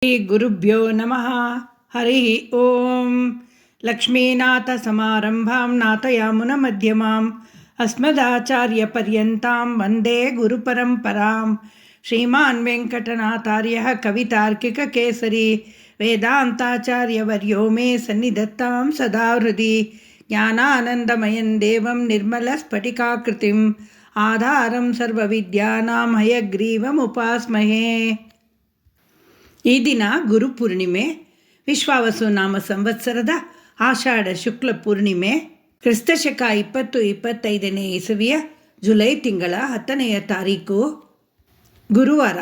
ಗುರುಭ್ಯೋ ನಮಃ. ಹರಿ ಓಂ. ಲಕ್ಷ್ಮೀನಾಥಸಮಾರಂಭಾಂ ನಾಥಯಾಮುನಮಧ್ಯಮಾಂ ಅಸ್ಮದಾಚಾರ್ಯಪರ್ಯಂತಾಂ ವಂದೇ ಗುರುಪರಂಪರಾಂ. ಶ್ರೀಮಾನ್ ವೆಂಕಟನಾಥಾರ್ಯಃ ಕವಿತಾರ್ಕಿಕಕೇಸರಿ ವೇದಾಂತಾಚಾರ್ಯವರ್ಯೋ ಮೇ ಸನ್ನಿಧತ್ತಾಂ ಸದಾ ಹೃದಿ. ಜ್ಞಾನಾನಂದಮಯಂ ದೇವಂ ನಿರ್ಮಲಸ್ಫಟಿಕಾಕೃತಿಂ ಆಧಾರಂ ಸರ್ವವಿದ್ಯಾನಾಂ ಹಯಗ್ರೀವಮುಪಾಸ್ಮಹೇ. ಈ ದಿನ ಗುರುಪೂರ್ಣಿಮೆ, ವಿಶ್ವಾವಸು ನಾಮ ಸಂವತ್ಸರದ ಆಷಾಢ ಶುಕ್ಲ ಪೂರ್ಣಿಮೆ, ಕ್ರಿಸ್ತಶಕ 2025 ಇಸವಿಯ ಜುಲೈ ತಿಂಗಳ 10ನೇ ತಾರೀಕು ಗುರುವಾರ.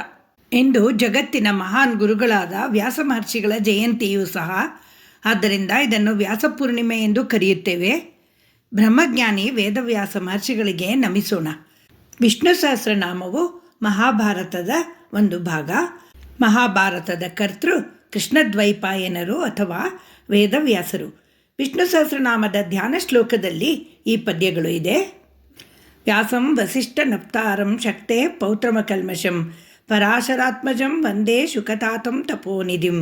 ಇಂದು ಜಗತ್ತಿನ ಮಹಾನ್ ಗುರುಗಳಾದ ವ್ಯಾಸ ಮಹರ್ಷಿಗಳ ಜಯಂತಿಯೂ ಸಹ. ಆದ್ದರಿಂದ ಇದನ್ನು ವ್ಯಾಸಪೂರ್ಣಿಮೆ ಎಂದು ಕರೆಯುತ್ತೇವೆ. ಬ್ರಹ್ಮಜ್ಞಾನಿ ವೇದವ್ಯಾಸ ಮಹರ್ಷಿಗಳಿಗೆ ನಮಿಸೋಣ. ವಿಷ್ಣು ಸಹಸ್ರನಾಮವು ಮಹಾಭಾರತದ ಒಂದು ಭಾಗ. ಮಹಾಭಾರತದ ಕರ್ತೃ ಕೃಷ್ಣದ್ವೈಪಾಯನರು ಅಥವಾ ವೇದವ್ಯಾಸರು. ವಿಷ್ಣು ಸಹಸ್ರನಾಮದ ಧ್ಯಾನ ಶ್ಲೋಕದಲ್ಲಿ ಈ ಪದ್ಯಗಳು ಇದೆ. ವ್ಯಾಸಂ ವಸಿಷ್ಠ ನಪ್ತಾರಂ ಶಕ್ತೆ ಪೌತ್ರಮಕಲ್ಮಷಂ ಪರಾಶರಾತ್ಮಜಂ ವಂದೇ ಶುಕತಾತಂ ತಪೋನಿಧಿಂ.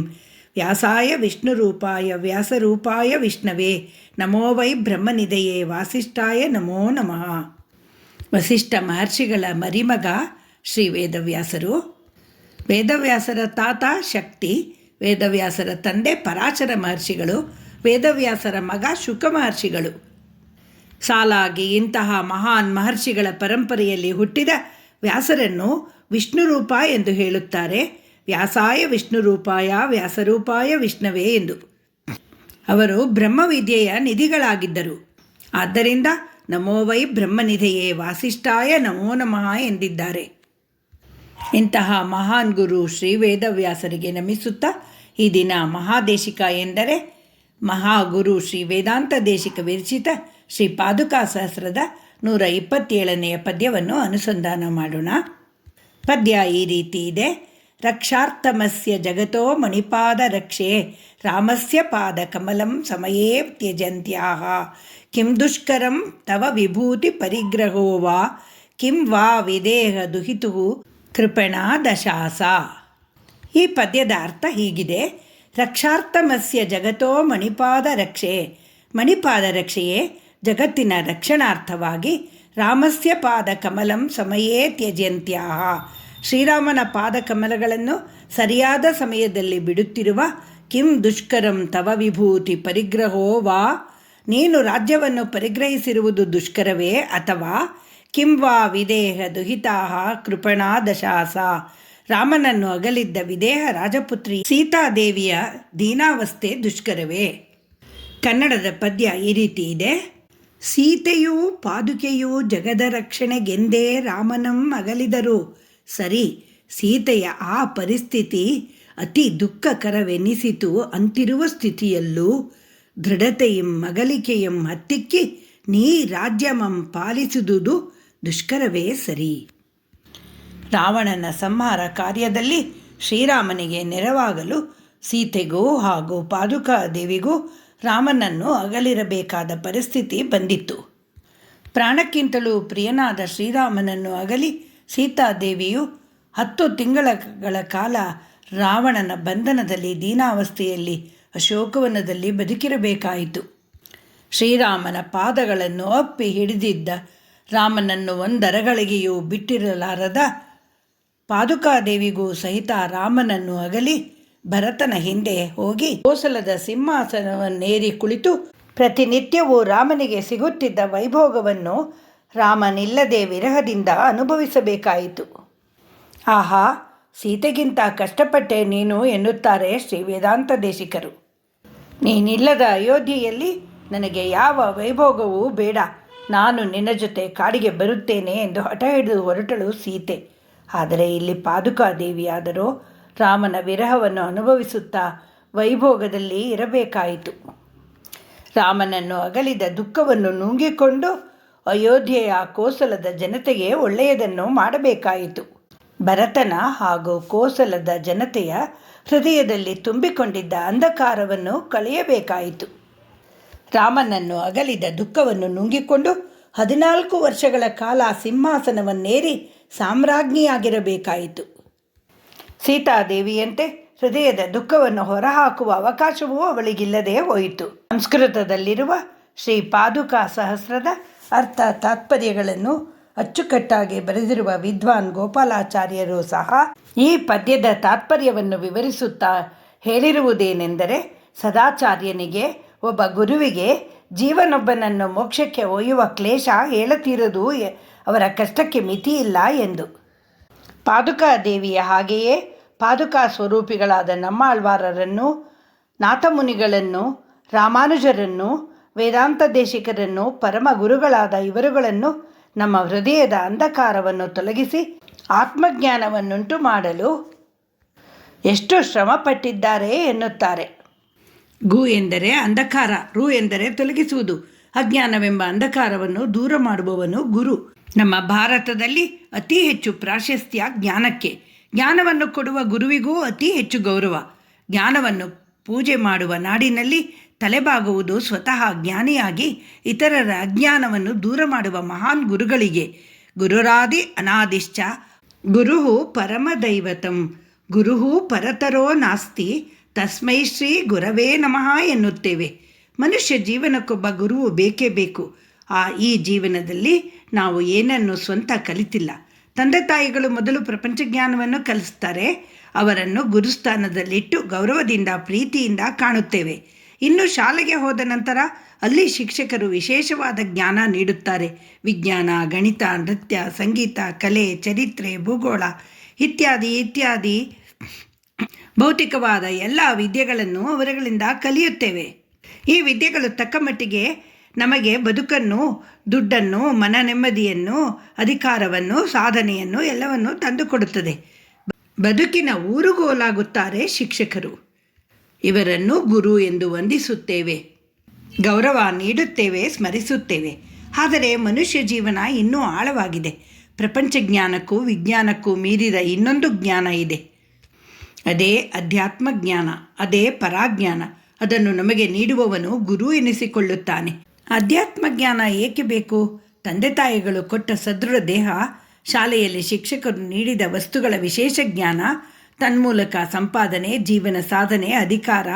ವ್ಯಾಸಾಯ ವಿಷ್ಣುರೂಪಾಯ ವ್ಯಾಸರೂಪಾಯ ವಿಷ್ಣವೇ ನಮೋ ವೈ ಬ್ರಹ್ಮನಿಧಯೇ ವಾಸಿಷ್ಠಾಯ ನಮೋ ನಮಃ. ವಸಿಷ್ಠ ಮಹರ್ಷಿಗಳ ಮರಿಮಗ ಶ್ರೀ ವೇದವ್ಯಾಸರು. ವೇದವ್ಯಾಸರ ತಾತ ಶಕ್ತಿ, ವೇದವ್ಯಾಸರ ತಂದೆ ಪರಾಶರ ಮಹರ್ಷಿಗಳು, ವೇದವ್ಯಾಸರ ಮಗ ಶುಕ ಮಹರ್ಷಿಗಳು. ಸಾಲಾಗಿ ಇಂತಹ ಮಹಾನ್ ಮಹರ್ಷಿಗಳ ಪರಂಪರೆಯಲ್ಲಿ ಹುಟ್ಟಿದ ವ್ಯಾಸರನ್ನು ವಿಷ್ಣುರೂಪ ಎಂದು ಹೇಳುತ್ತಾರೆ. ವ್ಯಾಸಾಯ ವಿಷ್ಣುರೂಪಾಯ ವ್ಯಾಸರೂಪಾಯ ವಿಷ್ಣವೇ ಎಂದು. ಅವರು ಬ್ರಹ್ಮವಿದ್ಯೆಯ ನಿಧಿಗಳಾಗಿದ್ದರು. ಆದ್ದರಿಂದ ನಮೋ ವೈ ಬ್ರಹ್ಮನಿಧಯೇ ವಾಸಿಷ್ಠಾಯ ನಮೋ ನಮಃ ಎಂದಿದ್ದಾರೆ. ಇಂತಹ ಮಹಾನ್ ಗುರು ಶ್ರೀ ವೇದವ್ಯಾಸರಿಗೆ ನಮಿಸುತ್ತಾ ಈ ದಿನ ಮಹಾದೇಶಿಕ ಎಂದರೆ ಮಹಾಗುರು ಶ್ರೀ ವೇದಾಂತ ದೇಶಿಕ ವಿರಚಿತ ಶ್ರೀ ಪಾದುಕಾ ಸಹಸ್ರದ 127ನೇ ಪದ್ಯವನ್ನು ಅನುಸಂಧಾನ ಮಾಡೋಣ. ಪದ್ಯ ಈ ರೀತಿ ಇದೆ. ರಕ್ಷಾರ್ಥಮಸ್ಯ ಜಗತೋ ಮಣಿಪಾದ ರಕ್ಷೆ ರಾಮಸ್ಯ ಪಾದ ಕಮಲಂ ಸಮಯೇ ತ್ಯಜಂತ್ಯಾಹ ಕಿಂ ದುಷ್ಕರಂ ತವ ವಿಭೂತಿ ಪರಿಗ್ರಹೋ ವಾ ಕಿಂ ವಾ ವಿದೇಹ ದುಹಿತು ಕೃಪಣಾ ದಶಾಸ. ಈ ಪದ್ಯದ ಅರ್ಥ ಹೀಗಿದೆ. ರಕ್ಷಾರ್ಥಮಸ್ಯ ಜಗತೋ ಮಣಿಪಾದ ರಕ್ಷೆ. ಮಣಿಪಾದ ರಕ್ಷೆಯೇ ಜಗತ್ತಿನ ರಕ್ಷಣಾರ್ಥವಾಗಿ ರಾಮಸ್ಯ ಪಾದ ಕಮಲಂ ಸಮಯೇ ತ್ಯಜಂತ್ಯಾಹ. ಶ್ರೀರಾಮನ ಪಾದ ಕಮಲಗಳನ್ನು ಸರಿಯಾದ ಸಮಯದಲ್ಲಿ ಬಿಡುತ್ತಿರುವ ಕಿಂ ದುಷ್ಕರಂ ತವ ವಿಭೂತಿ ಪರಿಗ್ರಹೋ ವಾ. ನೀನು ರಾಜ್ಯವನ್ನು ಪರಿಗ್ರಹಿಸಿರುವುದು ದುಷ್ಕರವೇ ಅಥವಾ ಕಿಂ ವಾ ವಿದೇಹ ದುಹಿತಾಹ ಕೃಪಣಾ ದಶಾಸ. ರಾಮನನ್ನು ಅಗಲಿದ್ದ ವಿದೇಹ ರಾಜಪುತ್ರಿ ಸೀತಾದೇವಿಯ ದೀನಾವಸ್ಥೆ ದುಷ್ಕರವೇ. ಕನ್ನಡದ ಪದ್ಯ ಈ ರೀತಿ ಇದೆ. ಸೀತೆಯೂ ಪಾದುಕೆಯೂ ಜಗದ ರಕ್ಷಣೆಗೆಂದೇ ರಾಮನಂ ಅಗಲಿದರು. ಸರಿ, ಸೀತೆಯ ಆ ಪರಿಸ್ಥಿತಿ ಅತಿ ದುಃಖಕರವೆನಿಸಿತು. ಅಂತಿರುವ ಸ್ಥಿತಿಯಲ್ಲೂ ದೃಢತೆಯಂ ಅಗಲಿಕೆಯಂ ಹತ್ತಿಕ್ಕಿ ನೀ ರಾಜ್ಯಮಂ ಪಾಲಿಸುವುದು ದುಷ್ಕರವೇ ಸರಿ. ರಾವಣನ ಸಂಹಾರ ಕಾರ್ಯದಲ್ಲಿ ಶ್ರೀರಾಮನಿಗೆ ನೆರವಾಗಲು ಸೀತೆಗೂ ಹಾಗೂ ಪಾದುಕಾದೇವಿಗೂ ರಾಮನನ್ನು ಅಗಲಿರಬೇಕಾದ ಪರಿಸ್ಥಿತಿ ಬಂದಿತ್ತು. ಪ್ರಾಣಕ್ಕಿಂತಲೂ ಪ್ರಿಯನಾದ ಶ್ರೀರಾಮನನ್ನು ಅಗಲಿ ಸೀತಾದೇವಿಯು 10 ತಿಂಗಳ ಕಾಲ ರಾವಣನ ಬಂಧನದಲ್ಲಿ ದೀನಾವಸ್ಥೆಯಲ್ಲಿ ಅಶೋಕವನದಲ್ಲಿ ಬದುಕಿರಬೇಕಾಯಿತು. ಶ್ರೀರಾಮನ ಪಾದಗಳನ್ನು ಅಪ್ಪಿ ಹಿಡಿದಿದ್ದ ರಾಮನನ್ನು ಒಂದರಗಳಿಗೆಯೂ ಬಿಟ್ಟಿರಲಾರದ ಪಾದುಕಾದೇವಿಗೂ ಸಹಿತ ರಾಮನನ್ನು ಅಗಲಿ ಭರತನ ಹಿಂದೆ ಹೋಗಿ ಕೋಸಲದ ಸಿಂಹಾಸನವನ್ನೇರಿ ಕುಳಿತು ಪ್ರತಿನಿತ್ಯವೂ ರಾಮನಿಗೆ ಸಿಗುತ್ತಿದ್ದ ವೈಭೋಗವನ್ನು ರಾಮನಿಲ್ಲದೆ ವಿರಹದಿಂದ ಅನುಭವಿಸಬೇಕಾಯಿತು. ಆಹಾ, ಸೀತೆಗಿಂತ ಕಷ್ಟಪಟ್ಟೆ ನೀನು ಎನ್ನುತ್ತಾರೆ ಶ್ರೀ ವೇದಾಂತ ದೇಶಿಕರು. ನೀನಿಲ್ಲದ ಅಯೋಧ್ಯೆಯಲ್ಲಿ ನನಗೆ ಯಾವ ವೈಭೋಗವೂ ಬೇಡ, ನಾನು ನಿನ್ನ ಜೊತೆ ಕಾಡಿಗೆ ಬರುತ್ತೇನೆ ಎಂದು ಹಠ ಹಿಡಿದು ಹೊರಟಳು ಸೀತೆ. ಆದರೆ ಇಲ್ಲಿ ಪಾದುಕಾದೇವಿಯಾದರೋ ರಾಮನ ವಿರಹವನ್ನು ಅನುಭವಿಸುತ್ತಾ ವೈಭೋಗದಲ್ಲಿ ಇರಬೇಕಾಯಿತು. ರಾಮನನ್ನು ಅಗಲಿದ ದುಃಖವನ್ನು ನುಂಗಿಕೊಂಡು ಅಯೋಧ್ಯೆಯ ಕೋಸಲದ ಜನತೆಗೆ ಒಳ್ಳೆಯದನ್ನು ಮಾಡಬೇಕಾಯಿತು. ಭರತನ ಹಾಗೂ ಕೋಸಲದ ಜನತೆಯ ಹೃದಯದಲ್ಲಿ ತುಂಬಿಕೊಂಡಿದ್ದ ಅಂಧಕಾರವನ್ನು ಕಳೆಯಬೇಕಾಯಿತು. ರಾಮನನ್ನು ಅಗಲಿದ ದುಃಖವನ್ನು ನುಂಗಿಕೊಂಡು 14 ವರ್ಷಗಳ ಕಾಲ ಸಿಂಹಾಸನವನ್ನೇರಿ ಸಾಮ್ರಾಜ್ಞಿಯಾಗಿರಬೇಕಾಯಿತು. ಸೀತಾದೇವಿಯಂತೆ ಹೃದಯದ ದುಃಖವನ್ನು ಹೊರಹಾಕುವ ಅವಕಾಶವೂ ಅವಳಿಗಿಲ್ಲದೆ ಹೋಯಿತು. ಸಂಸ್ಕೃತದಲ್ಲಿರುವ ಶ್ರೀ ಪಾದುಕಾ ಸಹಸ್ರದ ಅರ್ಥ ತಾತ್ಪರ್ಯಗಳನ್ನು ಅಚ್ಚುಕಟ್ಟಾಗಿ ಬರೆದಿರುವ ವಿದ್ವಾನ್ ಗೋಪಾಲಾಚಾರ್ಯರು ಸಹ ಈ ಪದ್ಯದ ತಾತ್ಪರ್ಯವನ್ನು ವಿವರಿಸುತ್ತಾ ಹೇಳಿರುವುದೇನೆಂದರೆ, ಸದಾಚಾರ್ಯನಿಗೆ, ಒಬ್ಬ ಗುರುವಿಗೆ ಜೀವನೊಬ್ಬನನ್ನು ಮೋಕ್ಷಕ್ಕೆ ಒಯ್ಯುವ ಕ್ಲೇಶ ಹೇಳತೀರದು, ಅವರ ಕಷ್ಟಕ್ಕೆ ಮಿತಿಯಿಲ್ಲ ಎಂದು. ಪಾದುಕಾ ದೇವಿಯ ಹಾಗೆಯೇ ಪಾದುಕಾ ಸ್ವರೂಪಿಗಳಾದ ನಮ್ಮಾಳ್ವಾರರನ್ನು, ನಾಥಮುನಿಗಳನ್ನು, ರಾಮಾನುಜರನ್ನು, ವೇದಾಂತ ದೇಶಿಕರನ್ನು, ಪರಮ ಗುರುಗಳಾದ ಇವರುಗಳನ್ನು ನಮ್ಮ ಹೃದಯದ ಅಂಧಕಾರವನ್ನು ತೊಲಗಿಸಿ ಆತ್ಮಜ್ಞಾನವನ್ನುಂಟು ಮಾಡಲು ಎಷ್ಟು ಶ್ರಮಪಟ್ಟಿದ್ದಾರೆ ಎನ್ನುತ್ತಾರೆ. ಗು ಎಂದರೆ ಅಂಧಕಾರ, ರು ಎಂದರೆ ತೊಲಗಿಸುವುದು. ಅಜ್ಞಾನವೆಂಬ ಅಂಧಕಾರವನ್ನು ದೂರ ಮಾಡುವವನು ಗುರು. ನಮ್ಮ ಭಾರತದಲ್ಲಿ ಅತಿ ಹೆಚ್ಚು ಪ್ರಾಶಸ್ತ್ಯ ಜ್ಞಾನಕ್ಕೆ. ಜ್ಞಾನವನ್ನು ಕೊಡುವ ಗುರುವಿಗೂ ಅತಿ ಹೆಚ್ಚು ಗೌರವ. ಜ್ಞಾನವನ್ನು ಪೂಜೆ ಮಾಡುವ ನಾಡಿನಲ್ಲಿ ತಲೆಬಾಗುವುದು ಸ್ವತಃ ಜ್ಞಾನಿಯಾಗಿ ಇತರರ ಅಜ್ಞಾನವನ್ನು ದೂರ ಮಾಡುವ ಮಹಾನ್ ಗುರುಗಳಿಗೆ. ಗುರುರಾದಿ ಅನಾದಿಶ್ಚ ಗುರುಹು ಪರಮದೈವತಂ ಗುರುಹು ಪರತರೋ ನಾಸ್ತಿ ತಸ್ಮೈ ಶ್ರೀ ಗುರವೇ ನಮಃ ಎನ್ನುತ್ತೇವೆ. ಮನುಷ್ಯ ಜೀವನಕ್ಕೊಬ್ಬ ಗುರುವು ಬೇಕೇ ಬೇಕು. ಈ ಜೀವನದಲ್ಲಿ ನಾವು ಏನನ್ನು ಸ್ವಂತ ಕಲಿತಿಲ್ಲ. ತಂದೆ ತಾಯಿಗಳು ಮೊದಲು ಪ್ರಪಂಚ ಜ್ಞಾನವನ್ನು ಕಲಿಸ್ತಾರೆ. ಅವರನ್ನು ಗುರುಸ್ಥಾನದಲ್ಲಿಟ್ಟು ಗೌರವದಿಂದ ಪ್ರೀತಿಯಿಂದ ಕಾಣುತ್ತೇವೆ. ಇನ್ನು ಶಾಲೆಗೆ ಹೋದ ನಂತರ ಅಲ್ಲಿ ಶಿಕ್ಷಕರು ವಿಶೇಷವಾದ ಜ್ಞಾನ ನೀಡುತ್ತಾರೆ. ವಿಜ್ಞಾನ, ಗಣಿತ, ನೃತ್ಯ, ಸಂಗೀತ, ಕಲೆ, ಚರಿತ್ರೆ, ಭೂಗೋಳ ಇತ್ಯಾದಿ ಇತ್ಯಾದಿ ಭೌತಿಕವಾದ ಎಲ್ಲ ವಿದ್ಯೆಗಳನ್ನು ಅವರುಗಳಿಂದ ಕಲಿಯುತ್ತೇವೆ. ಈ ವಿದ್ಯೆಗಳು ತಕ್ಕ ಮಟ್ಟಿಗೆ ನಮಗೆ ಬದುಕನ್ನು, ದುಡ್ಡನ್ನು, ಮನ ನೆಮ್ಮದಿಯನ್ನು, ಅಧಿಕಾರವನ್ನು, ಸಾಧನೆಯನ್ನು ಎಲ್ಲವನ್ನು ತಂದುಕೊಡುತ್ತದೆ. ಬದುಕಿನ ಊರುಗೋಲಾಗುತ್ತಾರೆ ಶಿಕ್ಷಕರು. ಇವರನ್ನು ಗುರು ಎಂದು ವಂದಿಸುತ್ತೇವೆ, ಗೌರವ ನೀಡುತ್ತೇವೆ, ಸ್ಮರಿಸುತ್ತೇವೆ. ಆದರೆ ಮನುಷ್ಯ ಜೀವನ ಇನ್ನೂ ಆಳವಾಗಿದೆ. ಪ್ರಪಂಚ ಜ್ಞಾನಕ್ಕೂ ವಿಜ್ಞಾನಕ್ಕೂ ಮೀರಿದ ಇನ್ನೊಂದು ಜ್ಞಾನ ಇದೆ. ಅದೇ ಅಧ್ಯಾತ್ಮ ಜ್ಞಾನ, ಅದೇ ಪರಾಜ್ಞಾನ. ಅದನ್ನು ನಮಗೆ ನೀಡುವವನು ಗುರು ಎನಿಸಿಕೊಳ್ಳುತ್ತಾನೆ. ಅಧ್ಯಾತ್ಮ ಜ್ಞಾನ ಏಕೆ ಬೇಕು? ತಂದೆ ತಾಯಿಗಳು ಕೊಟ್ಟ ಸದೃಢ ದೇಹ, ಶಾಲೆಯಲ್ಲಿ ಶಿಕ್ಷಕರು ನೀಡಿದ ವಸ್ತುಗಳ ವಿಶೇಷ ಜ್ಞಾನ, ತನ್ಮೂಲಕ ಸಂಪಾದನೆ, ಜೀವನ ಸಾಧನೆ, ಅಧಿಕಾರ,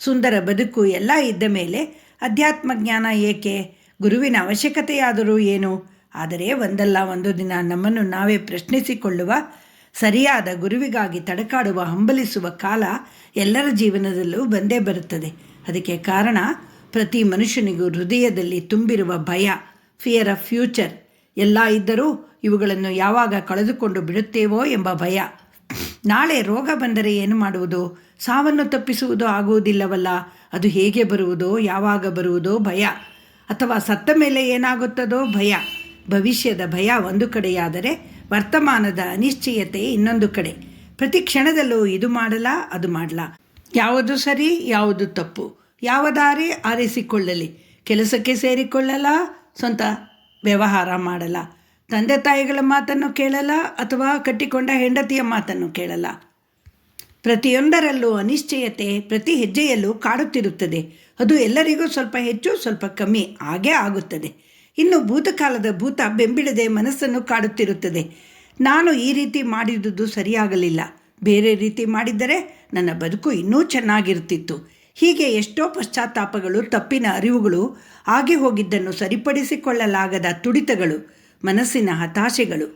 ಸುಂದರ ಬದುಕು ಎಲ್ಲ ಇದ್ದ ಮೇಲೆ ಅಧ್ಯಾತ್ಮ ಜ್ಞಾನ ಏಕೆ? ಗುರುವಿನ ಅವಶ್ಯಕತೆಯಾದರೂ ಏನು? ಆದರೆ ಒಂದಲ್ಲ ಒಂದು ದಿನ ನಮ್ಮನ್ನು ನಾವೇ ಪ್ರಶ್ನಿಸಿಕೊಳ್ಳುವ, ಸರಿಯಾದ ಗುರುವಿಗಾಗಿ ತಡಕಾಡುವ, ಹಂಬಲಿಸುವ ಕಾಲ ಎಲ್ಲರ ಜೀವನದಲ್ಲೂ ಬಂದೇ ಬರುತ್ತದೆ. ಅದಕ್ಕೆ ಕಾರಣ ಪ್ರತಿ ಮನುಷ್ಯನಿಗೂ ಹೃದಯದಲ್ಲಿ ತುಂಬಿರುವ ಭಯ, ಫಿಯರ್ ಆಫ್ ಫ್ಯೂಚರ್. ಎಲ್ಲ ಇದ್ದರೂ ಇವುಗಳನ್ನು ಯಾವಾಗ ಕಳೆದುಕೊಂಡು ಬಿಡುತ್ತೇವೋ ಎಂಬ ಭಯ. ನಾಳೆ ರೋಗ ಬಂದರೆ ಏನು ಮಾಡುವುದು? ಸಾವನ್ನು ತಪ್ಪಿಸುವುದು ಆಗುವುದಿಲ್ಲವಲ್ಲ, ಅದು ಹೇಗೆ ಬರುವುದೋ, ಯಾವಾಗ ಬರುವುದೋ ಭಯ. ಅಥವಾ ಸತ್ತ ಮೇಲೆ ಏನಾಗುತ್ತದೋ ಭಯ. ಭವಿಷ್ಯದ ಭಯ ಒಂದು ಕಡೆಯಾದರೆ ವರ್ತಮಾನದ ಅನಿಶ್ಚಯತೆ ಇನ್ನೊಂದು ಕಡೆ. ಪ್ರತಿ ಕ್ಷಣದಲ್ಲೂ ಇದು ಮಾಡಲ, ಅದು ಮಾಡಲ, ಯಾವುದು ಸರಿ, ಯಾವುದು ತಪ್ಪು, ಯಾವ ದಾರಿ ಆರಿಸಿಕೊಳ್ಳಲಿ, ಕೆಲಸಕ್ಕೆ ಸೇರಿಕೊಳ್ಳಲ, ಸ್ವಂತ ವ್ಯವಹಾರ ಮಾಡಲ, ತಂದೆ ತಾಯಿಗಳ ಮಾತನ್ನು ಕೇಳಲ ಅಥವಾ ಕಟ್ಟಿಕೊಂಡ ಹೆಂಡತಿಯ ಮಾತನ್ನು ಕೇಳಲ. ಪ್ರತಿಯೊಂದರಲ್ಲೂ ಅನಿಶ್ಚಯತೆ ಪ್ರತಿ ಹೆಜ್ಜೆಯಲ್ಲೂ ಕಾಡುತ್ತಿರುತ್ತದೆ. ಅದು ಎಲ್ಲರಿಗೂ ಸ್ವಲ್ಪ ಹೆಚ್ಚು ಸ್ವಲ್ಪ ಕಮ್ಮಿ ಹಾಗೇ ಆಗುತ್ತದೆ. ಇನ್ನು ಭೂತಕಾಲದ ಭೂತ ಬೆಂಬಿಡದೆ ಮನಸ್ಸನ್ನು ಕಾಡುತ್ತಿರುತ್ತದೆ. ನಾನು ಈ ರೀತಿ ಮಾಡಿದುದು ಸರಿಯಾಗಲಿಲ್ಲ, ಬೇರೆ ರೀತಿ ಮಾಡಿದ್ದರೆ ನನ್ನ ಬದುಕು ಇನ್ನೂ ಚೆನ್ನಾಗಿರ್ತಿತ್ತು. ಹೀಗೆ ಎಷ್ಟೋ ಪಶ್ಚಾತ್ತಾಪಗಳು, ತಪ್ಪಿನ ಅರಿವುಗಳು, ಆಗಿ ಹೋಗಿದ್ದನ್ನು ಸರಿಪಡಿಸಿಕೊಳ್ಳಲಾಗದ ತುಡಿತಗಳು, ಮನಸ್ಸಿನ ಹತಾಶೆಗಳು,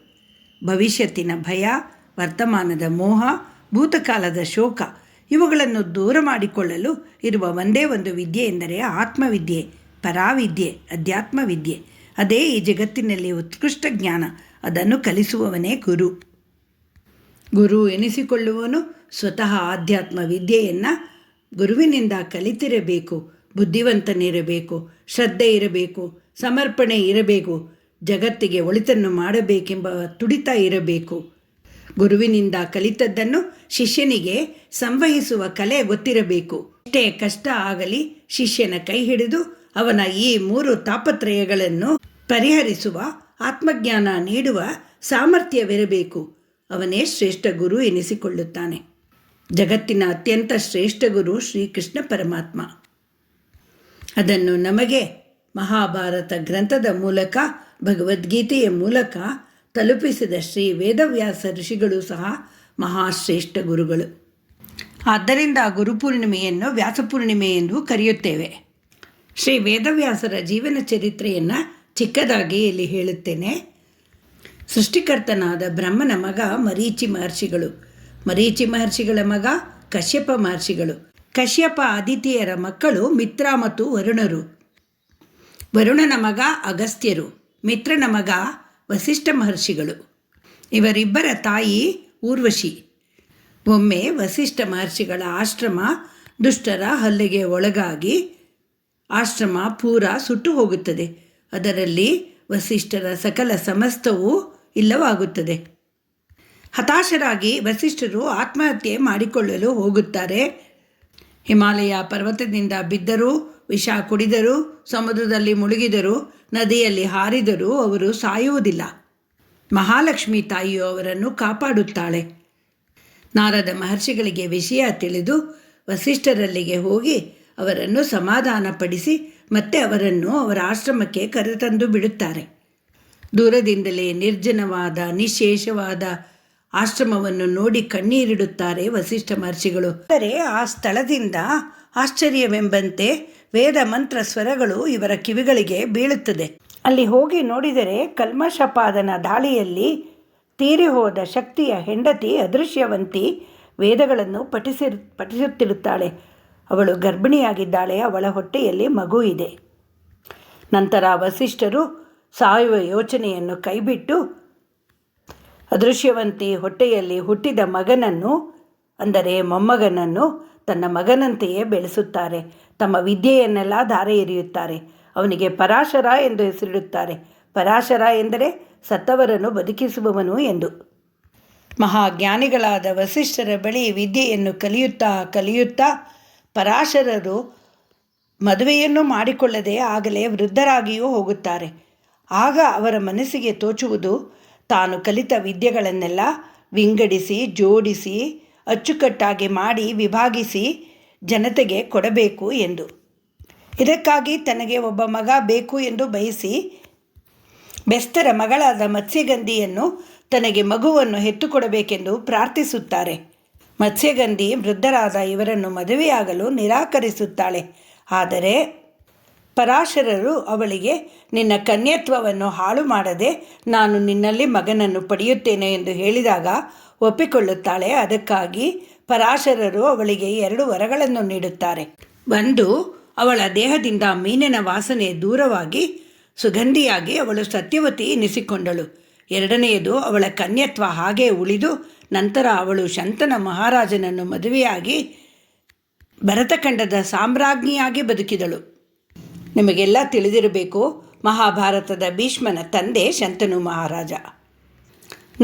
ಭವಿಷ್ಯತ್ತಿನ ಭಯ, ವರ್ತಮಾನದ ಮೋಹ, ಭೂತಕಾಲದ ಶೋಕ ಇವುಗಳನ್ನು ದೂರ ಮಾಡಿಕೊಳ್ಳಲು ಇರುವ ಒಂದೇ ಒಂದು ವಿದ್ಯೆ ಎಂದರೆ ಆತ್ಮವಿದ್ಯೆ, ಪರಾವಿದ್ಯೆ, ಅಧ್ಯಾತ್ಮ ವಿದ್ಯೆ. ಅದೇ ಈ ಜಗತ್ತಿನಲ್ಲಿ ಉತ್ಕೃಷ್ಟ ಜ್ಞಾನ. ಅದನ್ನು ಕಲಿಸುವವನೇ ಗುರು. ಗುರು ಎನಿಸಿಕೊಳ್ಳುವವನು ಸ್ವತಃ ಆಧ್ಯಾತ್ಮ ವಿದ್ಯೆಯನ್ನು ಗುರುವಿನಿಂದ ಕಲಿತಿರಬೇಕು. ಬುದ್ಧಿವಂತನಿರಬೇಕು, ಶ್ರದ್ಧೆ ಇರಬೇಕು, ಸಮರ್ಪಣೆ ಇರಬೇಕು, ಜಗತ್ತಿಗೆ ಒಳಿತನ್ನು ಮಾಡಬೇಕೆಂಬ ತುಡಿತ ಇರಬೇಕು. ಗುರುವಿನಿಂದ ಕಲಿತದ್ದನ್ನು ಶಿಷ್ಯನಿಗೆ ಸಂವಹಿಸುವ ಕಲೆ ಗೊತ್ತಿರಬೇಕು. ಎಷ್ಟೇ ಕಷ್ಟ ಆಗಲಿ ಶಿಷ್ಯನ ಕೈ ಹಿಡಿದು ಅವನ ಈ 3 ತಾಪತ್ರಯಗಳನ್ನು ಪರಿಹರಿಸುವ ಆತ್ಮಜ್ಞಾನ ನೀಡುವ ಸಾಮರ್ಥ್ಯವಿರಬೇಕು. ಅವನೇ ಶ್ರೇಷ್ಠ ಗುರು ಎನಿಸಿಕೊಳ್ಳುತ್ತಾನೆ. ಜಗತ್ತಿನ ಅತ್ಯಂತ ಶ್ರೇಷ್ಠ ಗುರು ಶ್ರೀಕೃಷ್ಣ ಪರಮಾತ್ಮ. ಅದನ್ನು ನಮಗೆ ಮಹಾಭಾರತ ಗ್ರಂಥದ ಮೂಲಕ, ಭಗವದ್ಗೀತೆಯ ಮೂಲಕ ತಲುಪಿಸಿದ ಶ್ರೀ ವೇದವ್ಯಾಸ ಋಷಿಗಳು ಸಹ ಮಹಾಶ್ರೇಷ್ಠ ಗುರುಗಳು. ಆದ್ದರಿಂದ ಗುರುಪೂರ್ಣಿಮೆಯನ್ನು ವ್ಯಾಸಪೂರ್ಣಿಮೆ ಎಂದು ಕರೆಯುತ್ತೇವೆ. ಶ್ರೀ ವೇದವ್ಯಾಸರ ಜೀವನ ಚರಿತ್ರೆಯನ್ನು ಚಿಕ್ಕದಾಗಿ ಇಲ್ಲಿ ಹೇಳುತ್ತೇನೆ. ಸೃಷ್ಟಿಕರ್ತನಾದ ಬ್ರಹ್ಮನ ಮಗ ಮರೀಚಿ ಮಹರ್ಷಿಗಳು. ಮರೀಚಿ ಮಹರ್ಷಿಗಳ ಮಗ ಕಶ್ಯಪ ಮಹರ್ಷಿಗಳು. ಕಶ್ಯಪ ಆದಿತ್ಯರ ಮಕ್ಕಳು ಮಿತ್ರ ಮತ್ತು ವರುಣರು. ವರುಣನ ಮಗ ಅಗಸ್ತ್ಯರು. ಮಿತ್ರನ ಮಗ ವಸಿಷ್ಠ ಮಹರ್ಷಿಗಳು. ಇವರಿಬ್ಬರ ತಾಯಿ ಊರ್ವಶಿ. ಒಮ್ಮೆ ವಸಿಷ್ಠ ಮಹರ್ಷಿಗಳ ಆಶ್ರಮ ದುಷ್ಟರ ಹಲ್ಲೆಗೆ ಒಳಗಾಗಿ ಆಶ್ರಮ ಪೂರ ಸುಟ್ಟು ಹೋಗುತ್ತದೆ. ಅದರಲ್ಲಿ ವಸಿಷ್ಠರ ಸಕಲ ಸಮಸ್ತವೂ ಇಲ್ಲವಾಗುತ್ತದೆ. ಹತಾಶರಾಗಿ ವಸಿಷ್ಠರು ಆತ್ಮಹತ್ಯೆ ಮಾಡಿಕೊಳ್ಳಲು ಹೋಗುತ್ತಾರೆ. ಹಿಮಾಲಯ ಪರ್ವತದಿಂದ ಬಿದ್ದರೂ, ವಿಷ ಕುಡಿದರೂ, ಸಮುದ್ರದಲ್ಲಿ ಮುಳುಗಿದರೂ, ನದಿಯಲ್ಲಿ ಹಾರಿದರೂ ಅವರು ಸಾಯುವುದಿಲ್ಲ. ಮಹಾಲಕ್ಷ್ಮಿ ತಾಯಿಯು ಅವರನ್ನು ಕಾಪಾಡುತ್ತಾಳೆ. ನಾರದ ಮಹರ್ಷಿಗಳಿಗೆ ವಿಷಯ ತಿಳಿದು ವಸಿಷ್ಠರಲ್ಲಿಗೆ ಹೋಗಿ ಅವರನ್ನು ಸಮಾಧಾನಪಡಿಸಿ ಮತ್ತೆ ಅವರನ್ನು ಅವರ ಆಶ್ರಮಕ್ಕೆ ಕರೆತಂದು ಬಿಡುತ್ತಾರೆ. ದೂರದಿಂದಲೇ ನಿರ್ಜನವಾದ ನಿಶೇಷವಾದ ಆಶ್ರಮವನ್ನು ನೋಡಿ ಕಣ್ಣೀರಿಡುತ್ತಾರೆ ವಸಿಷ್ಠ ಮಹರ್ಷಿಗಳು. ಆದರೆ ಆ ಸ್ಥಳದಿಂದ ಆಶ್ಚರ್ಯವೆಂಬಂತೆ ವೇದ ಮಂತ್ರ ಸ್ವರಗಳು ಇವರ ಕಿವಿಗಳಿಗೆ ಬೀಳುತ್ತದೆ. ಅಲ್ಲಿ ಹೋಗಿ ನೋಡಿದರೆ ಕಲ್ಮಷಪಾದನ ದಾಳಿಯಲ್ಲಿ ತೀರಿ ಹೋದ ಶಕ್ತಿಯ ಹೆಂಡತಿ ಅದೃಶ್ಯವಂತಿ ವೇದಗಳನ್ನು ಪಠಿಸುತ್ತಿರುತ್ತಾಳೆ. ಅವಳು ಗರ್ಭಿಣಿಯಾಗಿದ್ದಾಳೆ. ಅವಳ ಹೊಟ್ಟೆಯಲ್ಲಿ ಮಗು ಇದೆ. ನಂತರ ವಸಿಷ್ಠರು ಸಾಯುವ ಯೋಚನೆಯನ್ನು ಕೈಬಿಟ್ಟು ಅದೃಶ್ಯವಂತಿ ಹೊಟ್ಟೆಯಲ್ಲಿ ಹುಟ್ಟಿದ ಮಗನನ್ನು, ಅಂದರೆ ಮೊಮ್ಮಗನನ್ನು, ತನ್ನ ಮಗನಂತೆಯೇ ಬೆಳೆಸುತ್ತಾರೆ. ತಮ್ಮ ವಿದ್ಯೆಯನ್ನೆಲ್ಲ ಧಾರೆ ಎರೆಯುತ್ತಾರೆ. ಅವನಿಗೆ ಪರಾಶರ ಎಂದು ಹೆಸರಿಡುತ್ತಾರೆ. ಪರಾಶರ ಎಂದರೆ ಸತ್ತವರನ್ನು ಬದುಕಿಸುವವನು ಎಂದು. ಮಹಾಜ್ಞಾನಿಗಳಾದ ವಸಿಷ್ಠರ ಬಳಿ ವಿದ್ಯೆಯನ್ನು ಕಲಿಯುತ್ತಾ ಪರಾಶರರು ಮದುವೆಯನ್ನು ಮಾಡಿಕೊಳ್ಳದೆ ಆಗಲೇ ವೃದ್ಧರಾಗಿಯೂ ಹೋಗುತ್ತಾರೆ. ಆಗ ಅವರ ಮನಸ್ಸಿಗೆ ತೋಚುವುದು, ತಾನು ಕಲಿತ ವಿದ್ಯೆಗಳನ್ನೆಲ್ಲ ವಿಂಗಡಿಸಿ, ಜೋಡಿಸಿ, ಅಚ್ಚುಕಟ್ಟಾಗಿ ಮಾಡಿ, ವಿಭಾಗಿಸಿ ಜನತೆಗೆ ಕೊಡಬೇಕು ಎಂದು. ಇದಕ್ಕಾಗಿ ತನಗೆ ಒಬ್ಬ ಮಗ ಬೇಕು ಎಂದು ಬಯಸಿ ಬೆಸ್ತರ ಮಗಳಾದ ಮತ್ಸ್ಯಗಂಧಿಯನ್ನು ತನಗೆ ಮಗುವನ್ನು ಹೆತ್ತುಕೊಡಬೇಕೆಂದು ಪ್ರಾರ್ಥಿಸುತ್ತಾರೆ. ಮತ್ಸ್ಯಗಂಧಿ ವೃದ್ಧರಾದ ಇವರನ್ನು ಮದುವೆಯಾಗಲು ನಿರಾಕರಿಸುತ್ತಾಳೆ. ಆದರೆ ಪರಾಶರರು ಅವಳಿಗೆ, ನಿನ್ನ ಕನ್ಯತ್ವವನ್ನು ಹಾಳು ಮಾಡದೆ ನಾನು ನಿನ್ನಲ್ಲಿ ಮಗನನ್ನು ಪಡೆಯುತ್ತೇನೆ ಎಂದು ಹೇಳಿದಾಗ ಒಪ್ಪಿಕೊಳ್ಳುತ್ತಾಳೆ. ಅದಕ್ಕಾಗಿ ಪರಾಶರರು ಅವಳಿಗೆ 2 ವರಗಳನ್ನು ನೀಡುತ್ತಾರೆ. ಒಂದು, ಅವಳ ದೇಹದಿಂದ ಮೀನಿನ ವಾಸನೆ ದೂರವಾಗಿ ಸುಗಂಧಿಯಾಗಿ ಅವಳು ಸತ್ಯವತಿ ಎನಿಸಿಕೊಂಡಳು. ಎರಡನೆಯದು, ಅವಳ ಕನ್ಯತ್ವ ಹಾಗೇ ಉಳಿದು ನಂತರ ಅವಳು ಶಂತನ ಮಹಾರಾಜನನ್ನು ಮದುವೆಯಾಗಿ ಭರತಖಂಡದ ಸಾಮ್ರಾಜ್ಞಿಯಾಗಿ ಬದುಕಿದಳು. ನಿಮಗೆಲ್ಲ ತಿಳಿದಿರಬೇಕು, ಮಹಾಭಾರತದ ಭೀಷ್ಮನ ತಂದೆ ಶಂತನು ಮಹಾರಾಜ.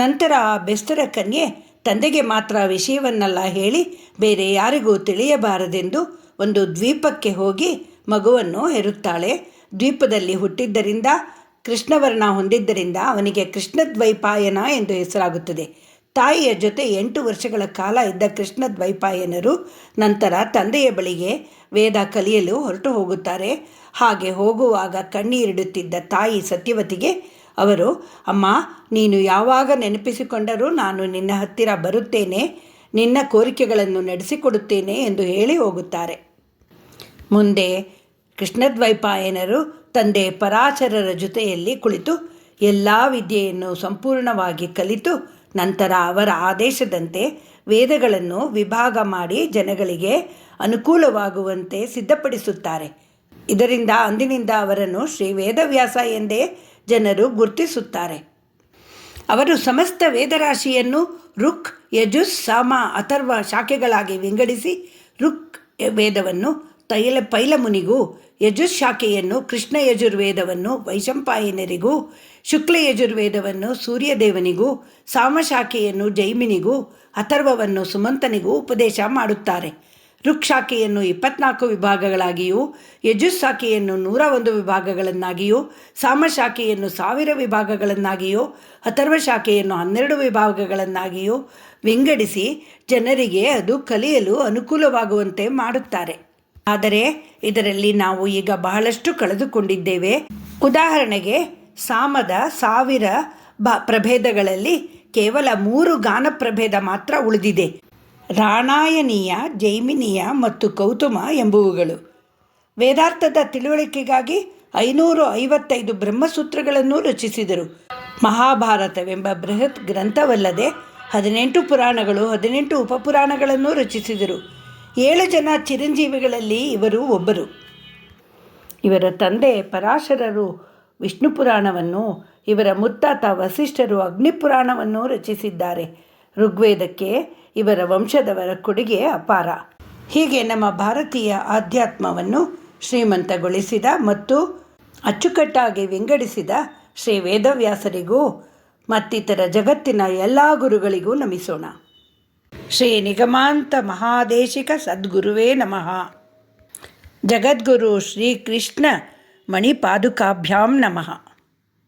ನಂತರ ಆ ಬೆಸ್ತರ ಕನ್ಯೆ ತಂದೆಗೆ ಮಾತ್ರ ವಿಷಯವನ್ನೆಲ್ಲ ಹೇಳಿ ಬೇರೆ ಯಾರಿಗೂ ತಿಳಿಯಬಾರದೆಂದು ಒಂದು ದ್ವೀಪಕ್ಕೆ ಹೋಗಿ ಮಗುವನ್ನು ಹೆರುತ್ತಾಳೆ. ದ್ವೀಪದಲ್ಲಿ ಹುಟ್ಟಿದ್ದರಿಂದ, ಕೃಷ್ಣವರ್ಣ ಹೊಂದಿದ್ದರಿಂದ ಅವನಿಗೆ ಕೃಷ್ಣದ್ವೈಪಾಯನ ಎಂದು ಹೆಸರಾಗುತ್ತದೆ. ತಾಯಿಯ ಜೊತೆ 8 ವರ್ಷಗಳ ಕಾಲ ಇದ್ದ ಕೃಷ್ಣದ್ವೈಪಾಯನರು ನಂತರ ತಂದೆಯ ಬಳಿಗೆ ವೇದ ಕಲಿಯಲು ಹೊರಟು ಹೋಗುತ್ತಾರೆ. ಹಾಗೆ ಹೋಗುವಾಗ ಕಣ್ಣೀರಿಡುತ್ತಿದ್ದ ತಾಯಿ ಸತ್ಯವತಿಗೆ ಅವರು, ಅಮ್ಮ, ನೀನು ಯಾವಾಗ ನೆನಪಿಸಿಕೊಂಡರೂ ನಾನು ನಿನ್ನ ಹತ್ತಿರ ಬರುತ್ತೇನೆ, ನಿನ್ನ ಕೋರಿಕೆಗಳನ್ನು ನಡೆಸಿಕೊಡುತ್ತೇನೆ ಎಂದು ಹೇಳಿ ಹೋಗುತ್ತಾರೆ. ಮುಂದೆ ಕೃಷ್ಣದ್ವೈಪಾಯನರು ತಂದೆ ಪರಾಶರರ ಜೊತೆಯಲ್ಲಿ ಕುಳಿತು ಎಲ್ಲ ವಿದ್ಯೆಯನ್ನು ಸಂಪೂರ್ಣವಾಗಿ ಕಲಿತು ನಂತರ ಅವರ ಆದೇಶದಂತೆ ವೇದಗಳನ್ನು ವಿಭಾಗ ಮಾಡಿ ಜನಗಳಿಗೆ ಅನುಕೂಲವಾಗುವಂತೆ ಸಿದ್ಧಪಡಿಸುತ್ತಾರೆ. ಇದರಿಂದ ಅಂದಿನಿಂದ ಅವರನ್ನು ಶ್ರೀ ವೇದವ್ಯಾಸ ಎಂದೇ ಜನರು ಗುರುತಿಸುತ್ತಾರೆ. ಅವರು ಸಮಸ್ತ ವೇದರಾಶಿಯನ್ನು ಋಕ್, ಯಜುಸ್, ಸಾಮ, ಅಥರ್ವ ಶಾಖೆಗಳಾಗಿ ವಿಂಗಡಿಸಿ ಋಕ್ ವೇದವನ್ನು ಪೈಲಮುನಿಗೂ, ಯಜುಸ್ ಶಾಖೆಯನ್ನು ಕೃಷ್ಣ ಯಜುರ್ವೇದವನ್ನು ವೈಶಂಪಾಯನರಿಗೂ, ಶುಕ್ಲ ಯಜುರ್ವೇದವನ್ನು ಸೂರ್ಯದೇವನಿಗೂ, ಸಾಮಶಾಖೆಯನ್ನು ಜೈಮಿನಿಗೂ, ಅಥರ್ವವನ್ನು ಸುಮಂತನಿಗೂ ಉಪದೇಶ ಮಾಡುತ್ತಾರೆ. ಋಕ್ ಶಾಖೆಯನ್ನು 24 ವಿಭಾಗಗಳಾಗಿಯೂ, ಯಜುಸ್ ಶಾಖೆಯನ್ನು 101 ವಿಭಾಗಗಳನ್ನಾಗಿಯೂ, ಸಾಮಶಾಖೆಯನ್ನು 1000 ವಿಭಾಗಗಳನ್ನಾಗಿಯೂ, ಅಥರ್ವ ಶಾಖೆಯನ್ನು 12 ವಿಭಾಗಗಳನ್ನಾಗಿಯೂ ವಿಂಗಡಿಸಿ ಜನರಿಗೆ ಅದು ಕಲಿಯಲು ಅನುಕೂಲವಾಗುವಂತೆ ಮಾಡುತ್ತಾರೆ. ಆದರೆ ಇದರಲ್ಲಿ ನಾವು ಈಗ ಬಹಳಷ್ಟು ಕಳೆದುಕೊಂಡಿದ್ದೇವೆ. ಉದಾಹರಣೆಗೆ, ಸಾಮದ 1000 ಪ್ರಭೇದಗಳಲ್ಲಿ ಕೇವಲ 3 ಗಾನ ಪ್ರಭೇದ ಮಾತ್ರ ಉಳಿದಿದೆ. ರಾಣಾಯನೀಯ, ಜೈಮಿನೀಯ ಮತ್ತು ಕೌತುಮ ಎಂಬುವುಗಳು. ವೇದಾರ್ಥದ ತಿಳುವಳಿಕೆಗಾಗಿ 555 ಬ್ರಹ್ಮಸೂತ್ರಗಳನ್ನು ರಚಿಸಿದರು. ಮಹಾಭಾರತವೆಂಬ ಬೃಹತ್ ಗ್ರಂಥವಲ್ಲದೆ 18 ಪುರಾಣಗಳು, 18 ಉಪಪುರಾಣಗಳನ್ನು ರಚಿಸಿದರು. 7 ಜನ ಚಿರಂಜೀವಿಗಳಲ್ಲಿ ಇವರು ಒಬ್ಬರು. ಇವರ ತಂದೆ ಪರಾಶರರು ವಿಷ್ಣು ಪುರಾಣವನ್ನು, ಇವರ ಮುತ್ತಾತ ವಸಿಷ್ಠರು ಅಗ್ನಿಪುರಾಣವನ್ನು ರಚಿಸಿದ್ದಾರೆ. ಋಗ್ವೇದಕ್ಕೆ ಇವರ ವಂಶದವರ ಕೊಡುಗೆ ಅಪಾರ. ಹೀಗೆ ನಮ್ಮ ಭಾರತೀಯ ಆಧ್ಯಾತ್ಮವನ್ನು ಶ್ರೀಮಂತಗೊಳಿಸಿದ ಮತ್ತು ಅಚ್ಚುಕಟ್ಟಾಗಿ ವಿಂಗಡಿಸಿದ ಶ್ರೀ ವೇದವ್ಯಾಸರಿಗೂ ಮತ್ತಿತರ ಜಗತ್ತಿನ ಎಲ್ಲ ಗುರುಗಳಿಗೂ ನಮಿಸೋಣ. ಶ್ರೀ ನಿಗಮಾಂತ ಮಹಾದೇಶಿಕ ಸದ್ಗುರುವೇ ನಮಃ. ಜಗದ್ಗುರು ಶ್ರೀಕೃಷ್ಣ ಮಣಿಪಾದುಕಾಭ್ಯಾಂ ನಮಃ.